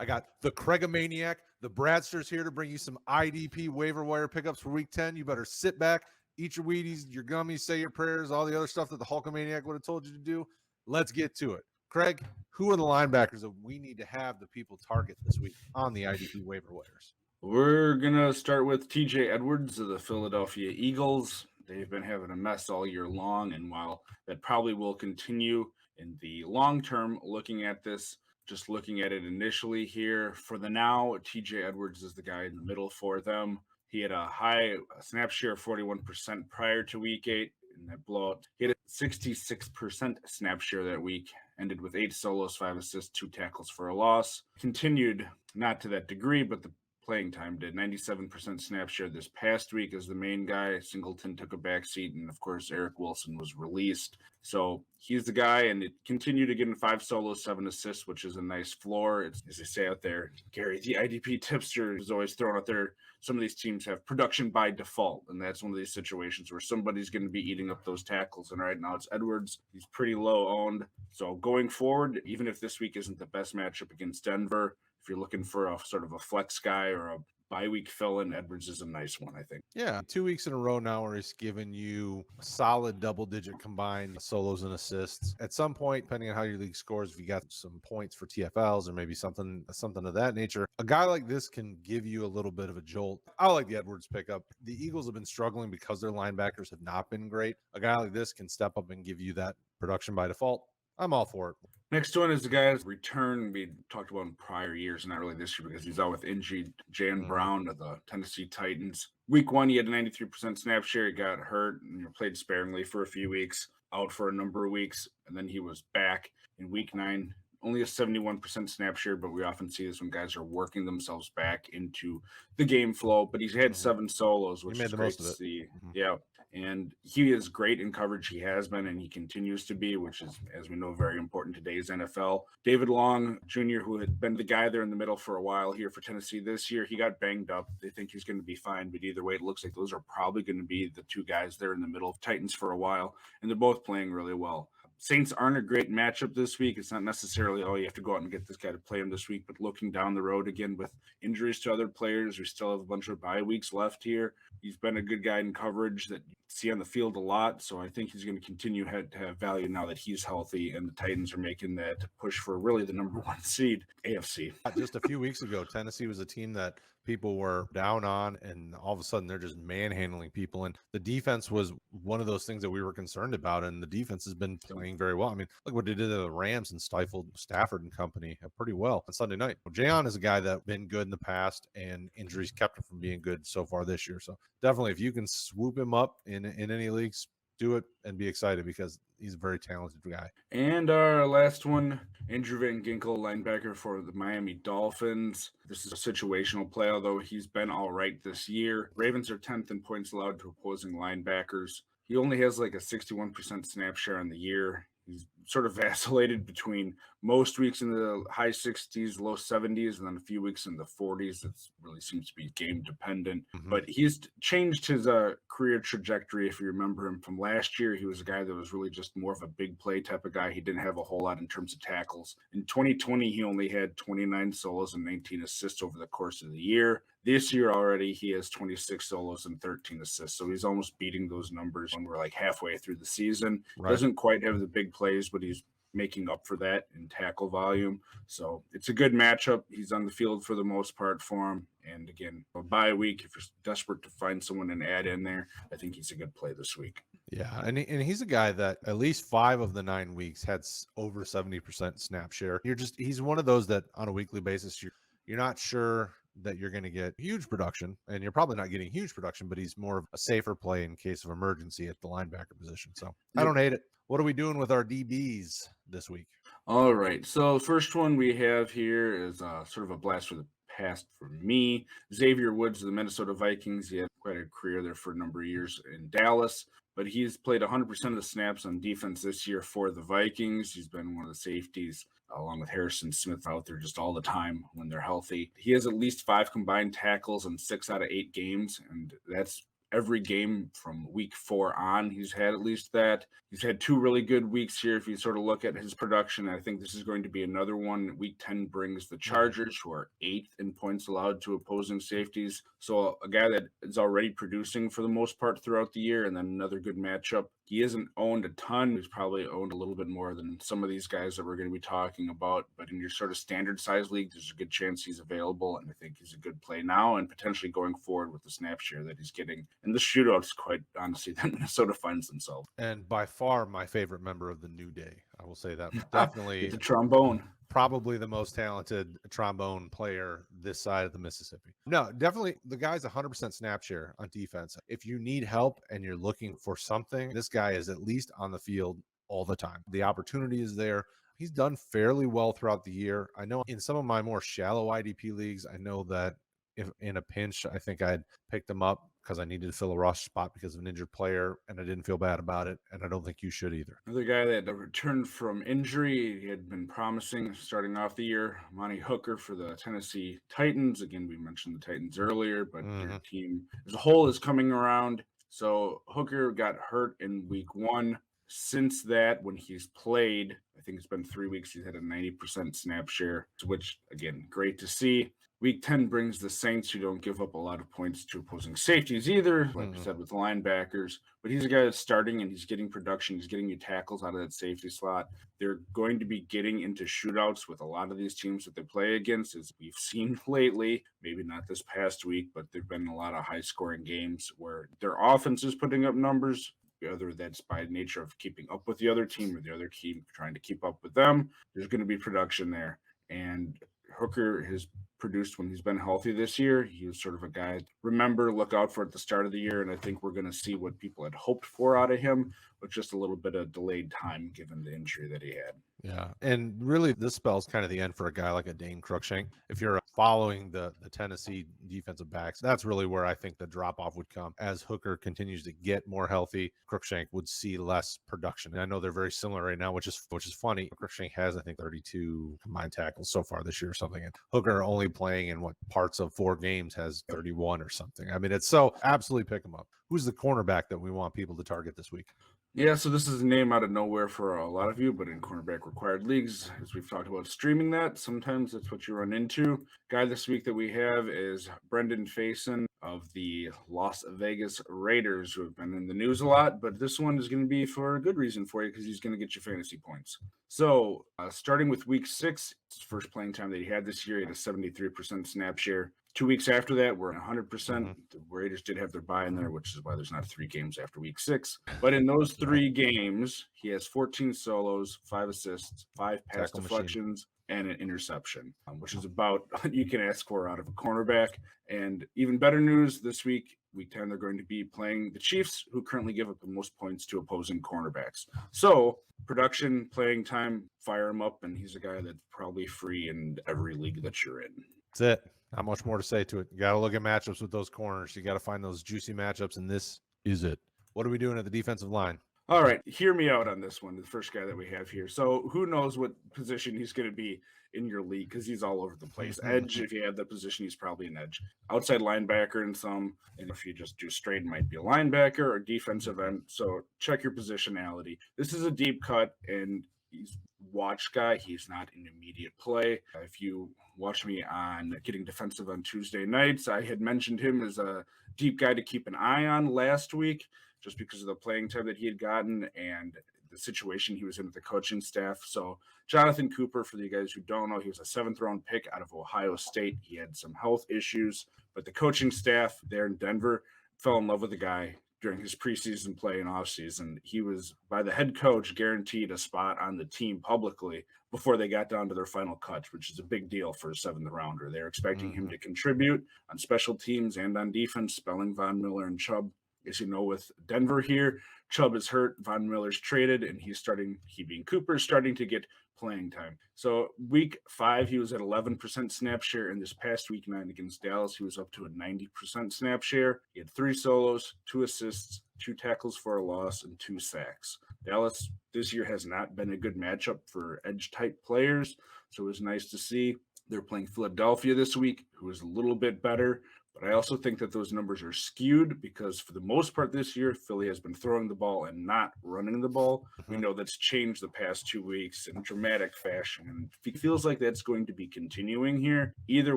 I got the Kraigomaniac, the Bradsters here to bring you some IDP waiver wire pickups for week 10. You better sit back, eat your Wheaties, your gummies, say your prayers, all the other stuff that the Hulkamaniac would have told you to do. Let's get to it. Kraig, who are the linebackers that we need to have the people target this week on the IDP waiver wires? We're going to start with TJ Edwards of the Philadelphia Eagles. They've been having a mess all year long, and while that probably will continue in the long term, looking at this, just looking at it initially here, for the now, TJ Edwards is the guy in the middle for them. He had a high snap share of 41% prior to week 8 in that blowout. He had a 66% snap share that week, ended with 8 solos, 5 assists, 2 tackles for a loss. Continued not to that degree, but the playing time did. 97% snap share this past week as the main guy. Singleton took a back seat, and of course Eric Wilson was released. So he's the guy, and it continued to get in 5 solos, 7 assists, which is a nice floor. It's, as they say out there, Gary, the IDP tipster is always throwing out there, some of these teams have production by default, and that's one of these situations where somebody's going to be eating up those tackles. And right now it's Edwards. He's pretty low owned. So going forward, even if this week isn't the best matchup against Denver, if you're looking for a sort of a flex guy or a bye-week fill-in, Edwards is a nice one, I think. Yeah, 2 weeks in a row now where he's given you solid double-digit combined solos and assists. At some point, depending on how your league scores, if you got some points for TFLs or maybe something of that nature, a guy like this can give you a little bit of a jolt. I like the Edwards pickup. The Eagles have been struggling because their linebackers have not been great. A guy like this can step up and give you that production by default. I'm all for it. Next one is the guy's return we talked about in prior years, not really this year because he's out with injury. Jan Brown of the Tennessee Titans. Week 1, he had a 93% snap share. He got hurt and played sparingly for a few weeks, out for a number of weeks, and then he was back in week 9. Only a 71% snap share, but we often see this when guys are working themselves back into the game flow. But he's had 7 solos, which is great to see. Yeah, and he is great in coverage. He has been, and he continues to be, which is, as we know, very important in today's NFL. David Long Jr., who had been the guy there in the middle for a while here for Tennessee this year, he got banged up. They think he's going to be fine, but either way, it looks like those are probably going to be the 2 guys there in the middle of Titans for a while, and they're both playing really well. Saints aren't a great matchup this week. It's not necessarily, you have to go out and get this guy to play him this week, but looking down the road again with injuries to other players, we still have a bunch of bye weeks left here. He's been a good guy in coverage that you see on the field a lot, so I think he's going to continue to have value now that he's healthy, and the Titans are making that push for really the number 1 seed, AFC. Just a few weeks ago, Tennessee was a team that people were down on, and all of a sudden they're just manhandling people. And the defense was one of those things that we were concerned about, and the defense has been playing very well. I mean, look what they did to the Rams and stifled Stafford and company pretty well on Sunday night. Jaylon is a guy that's been good in the past, and injuries kept him from being good so far this year. So definitely, if you can swoop him up in any leagues, do it and be excited because he's a very talented guy. And our last one, Andrew Van Ginkel, linebacker for the Miami Dolphins. This is a situational play, although he's been all right this year. Ravens are 10th in points allowed to opposing linebackers. He only has like a 61% snap share on the year. He's sort of vacillated between most weeks in the high 60s, low 70s, and then a few weeks in the 40s. It really seems to be game dependent. But he's changed his career trajectory. If you remember him from last year, he was a guy that was really just more of a big play type of guy. He didn't have a whole lot in terms of tackles. In 2020, he only had 29 solos and 19 assists over the course of the year. This year already, he has 26 solos and 13 assists. So he's almost beating those numbers when we're like halfway through the season. Right. Doesn't quite have the big plays, but he's making up for that in tackle volume. So it's a good matchup. He's on the field for the most part for him. And again, a bye week, if you're desperate to find someone and add in there, I think he's a good play this week. Yeah, and he's a guy that at least 5 of the 9 weeks had over 70% snap share. He's one of those that on a weekly basis, you're not sure that you're going to get huge production, and you're probably not getting huge production, but he's more of a safer play in case of emergency at the linebacker position. So I don't hate it. What are we doing with our DBs this week? All right. So first one we have here is sort of a blast for the past for me. Xavier Woods of the Minnesota Vikings. He had quite a career there for a number of years in Dallas, but he's played 100% of the snaps on defense this year for the Vikings. He's been one of the safeties along with Harrison Smith out there just all the time when they're healthy. He has at least 5 combined tackles in 6 out of 8 games, and that's every game from week 4 on. He's had at least that. He's had 2 really good weeks here. If you sort of look at his production, I think this is going to be another one. Week 10 brings the Chargers, who are 8th in points allowed to opposing safeties. So a guy that is already producing for the most part throughout the year, and then another good matchup. He isn't owned a ton. He's probably owned a little bit more than some of these guys that we're going to be talking about. But in your sort of standard size league, there's a good chance he's available. And I think he's a good play now and potentially going forward with the snap share that he's getting. And the shootout's quite honestly that Minnesota finds themselves. And by far my favorite member of the New Day. I will say that. Definitely the trombone. Probably the most talented trombone player this side of the Mississippi. No, definitely the guy's 100% snap share on defense. If you need help and you're looking for something, this guy is at least on the field all the time. The opportunity is there. He's done fairly well throughout the year. I know in some of my more shallow IDP leagues, I know that if in a pinch, I think I'd picked him up because I needed to fill a roster spot because of an injured player, and I didn't feel bad about it, and I don't think you should either. Another guy that returned from injury, he had been promising starting off the year, Monty Hooker for the Tennessee Titans. Again, we mentioned the Titans earlier, but your team as a whole is coming around. So Hooker got hurt in week 1. Since that, when he's played, I think it's been 3 weeks, he's had a 90% snap share, which, again, great to see. Week 10 brings the Saints, who don't give up a lot of points to opposing safeties either, like we said with linebackers. But he's a guy that's starting and he's getting production. He's getting you tackles out of that safety slot. They're going to be getting into shootouts with a lot of these teams that they play against, as we've seen lately. Maybe not this past week, but there have been a lot of high-scoring games where their offense is putting up numbers, whether that's by nature of keeping up with the other team or the other team trying to keep up with them. There's going to be production there. And Hooker has produced when he's been healthy this year. He was sort of a guy, look out for at the start of the year, and I think we're going to see what people had hoped for out of him, with just a little bit of delayed time given the injury that he had. Yeah, and really this spells kind of the end for a guy like a Dane Cruikshank. If you're following the Tennessee defensive backs, that's really where I think the drop-off would come. As Hooker continues to get more healthy, Cruikshank would see less production. And I know they're very similar right now, which is funny. Cruikshank has, I think, 32 combined tackles so far this year or something. And Hooker only playing in parts of 4 games has 31 or something. I mean, it's so absolutely pick him up. Who's the cornerback that we want people to target this week? Yeah, so this is a name out of nowhere for a lot of you, but in cornerback required leagues, as we've talked about streaming that, sometimes that's what you run into. Guy this week that we have is Brendan Faison of the Las Vegas Raiders, who have been in the news a lot, but this one is going to be for a good reason for you because he's going to get you fantasy points. So starting with week 6, first playing time that he had this year, he had a 73% snap share. 2 weeks after that, we're at 100%. The Raiders did have their bye in there, which is why there's not 3 games after week 6. But in those 3 games, he has 14 solos, 5 assists, 5 pass deflections, and an interception, which is about what you can ask for out of a cornerback. And even better news this week, week 10, they're going to be playing the Chiefs, who currently give up the most points to opposing cornerbacks. So production, playing time, fire him up, and he's a guy that's probably free in every league that you're in. That's it. Not much more to say to it. You got to look at matchups with those corners. You got to find those juicy matchups, and this is it. What are we doing at the defensive line? All right, hear me out on this one, the first guy that we have here. So who knows what position he's going to be in your league, because he's all over the place. Edge, if you have that position, he's probably an edge. Outside linebacker in some, and if you just do straight, it might be a linebacker or defensive end. So check your positionality. This is a deep cut, and he's watch guy. He's not an immediate play. If you watch me on Getting Defensive on Tuesday nights, I had mentioned him as a deep guy to keep an eye on last week, just because of the playing time that he had gotten and the situation he was in with the coaching staff. So Jonathan Cooper, for you guys who don't know, he was a 7th round pick out of Ohio State. He had some health issues, but the coaching staff there in Denver fell in love with the guy during his preseason play and offseason. He was, by the head coach, guaranteed a spot on the team publicly before they got down to their final cut, which is a big deal for a 7th rounder. They're expecting him to contribute on special teams and on defense, spelling Von Miller and Chubb. As you know, with Denver here, Chubb is hurt, Von Miller's traded, and he being Cooper, starting to get playing time. So week 5, he was at 11% snap share. In this past week 9 against Dallas, he was up to a 90% snap share. He had 3 solos, 2 assists, 2 tackles for a loss, and 2 sacks. Dallas this year has not been a good matchup for edge-type players, so it was nice to see. They're playing Philadelphia this week, who is a little bit better. But I also think that those numbers are skewed because for the most part this year, Philly has been throwing the ball and not running the ball. We know that's changed the past 2 weeks in dramatic fashion. And it feels like that's going to be continuing here. Either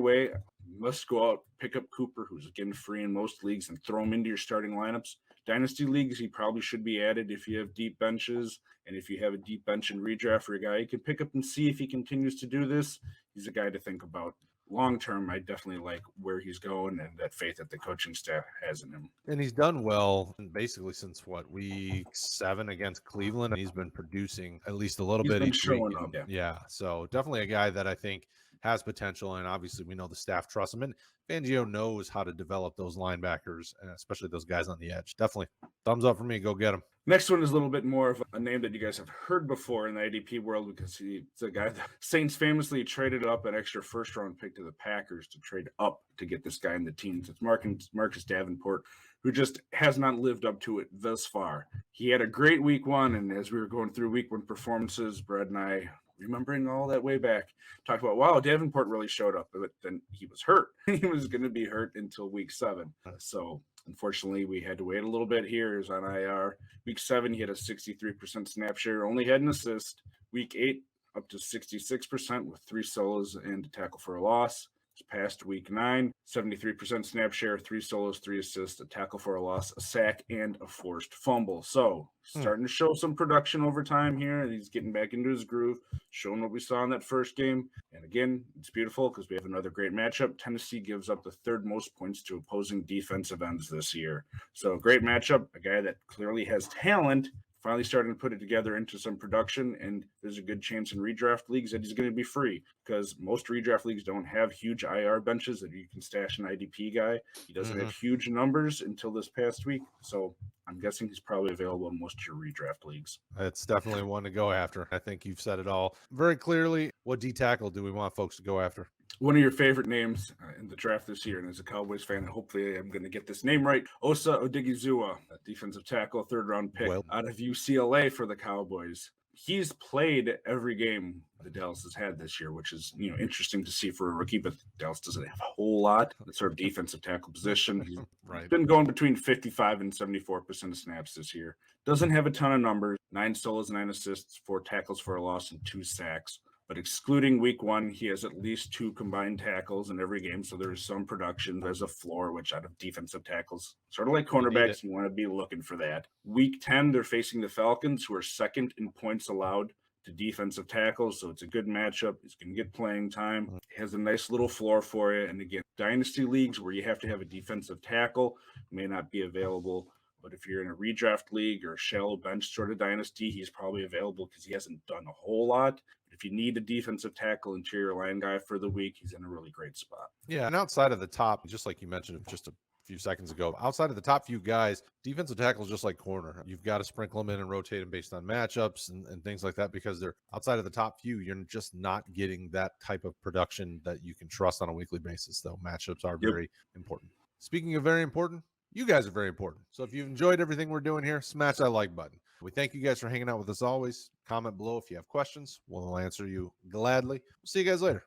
way, you must go out, pick up Cooper, who's again free in most leagues, and throw him into your starting lineups. Dynasty leagues, he probably should be added if you have deep benches. And if you have a deep bench and redraft for a guy, you can pick up and see if he continues to do this. He's a guy to think about. Long term, I definitely like where he's going and that faith that the coaching staff has in him. And he's done well basically since week 7 against Cleveland. And he's been producing at least a little He's bit been each showing week. up. Yeah. So definitely a guy that I think has potential. And obviously we know the staff trusts him. And Fangio knows how to develop those linebackers, and especially those guys on the edge. Definitely thumbs up for me. Go get him. Next one is a little bit more of a name that you guys have heard before in the IDP world because he's a guy that Saints famously traded up an extra first-round pick to the Packers to trade up to get this guy in the teams. It's Marcus Davenport, who just has not lived up to it thus far. He had a great week 1, and as we were going through week 1 performances, Brad and I, remembering all that way back, talked about, wow, Davenport really showed up, but then he was hurt. He was going to be hurt until week 7. So unfortunately, we had to wait a little bit here. He was on IR. Week 7, he had a 63% snap share, only had an assist. Week 8, up to 66% with 3 solos and a tackle for a loss. This past week 9, 73% snap share, 3 solos, 3 assists, a tackle for a loss, a sack, and a forced fumble. So starting to show some production over time here, and he's getting back into his groove, showing what we saw in that first game. And again, it's beautiful because we have another great matchup. Tennessee gives up the 3rd most points to opposing defensive ends this year. So great matchup, a guy that clearly has talent, finally starting to put it together into some production, and there's a good chance in redraft leagues that he's going to be free because most redraft leagues don't have huge IR benches that you can stash an IDP guy. He doesn't have huge numbers until this past week, so I'm guessing he's probably available in most of your redraft leagues. It's definitely one to go after. I think you've said it all very clearly. What D tackle do we want folks to go after? One of your favorite names in the draft this year, and as a Cowboys fan, hopefully I'm going to get this name right, Osa Odigizua, a defensive tackle, 3rd-round pick out of UCLA for the Cowboys. He's played every game the Dallas has had this year, which is interesting to see for a rookie, but Dallas doesn't have a whole lot. That sort of defensive tackle position. He's been going between 55 and 74% of snaps this year. Doesn't have a ton of numbers, 9 solos, 9 assists, 4 tackles for a loss, and 2 sacks. But excluding week 1, he has at least 2 combined tackles in every game. So there's some production. There's a floor, which out of defensive tackles, sort of like cornerbacks, you want to be looking for that. Week 10, they're facing the Falcons, who are 2nd in points allowed to defensive tackles. So it's a good matchup. He's going to get playing time. He has a nice little floor for you. And again, dynasty leagues where you have to have a defensive tackle may not be available. But if you're in a redraft league or a shallow bench sort of dynasty, he's probably available because he hasn't done a whole lot. If you need a defensive tackle, interior line guy for the week, he's in a really great spot. Yeah, and outside of the top, just like you mentioned just a few seconds ago, outside of the top few guys, defensive tackle is just like corner. You've got to sprinkle them in and rotate them based on matchups and things like that because they're outside of the top few. You're just not getting that type of production that you can trust on a weekly basis, though. Matchups are very important. Speaking of very important, you guys are very important. So if you've enjoyed everything we're doing here, smash that like button. We thank you guys for hanging out with us always. Comment below if you have questions. We'll answer you gladly. We'll see you guys later.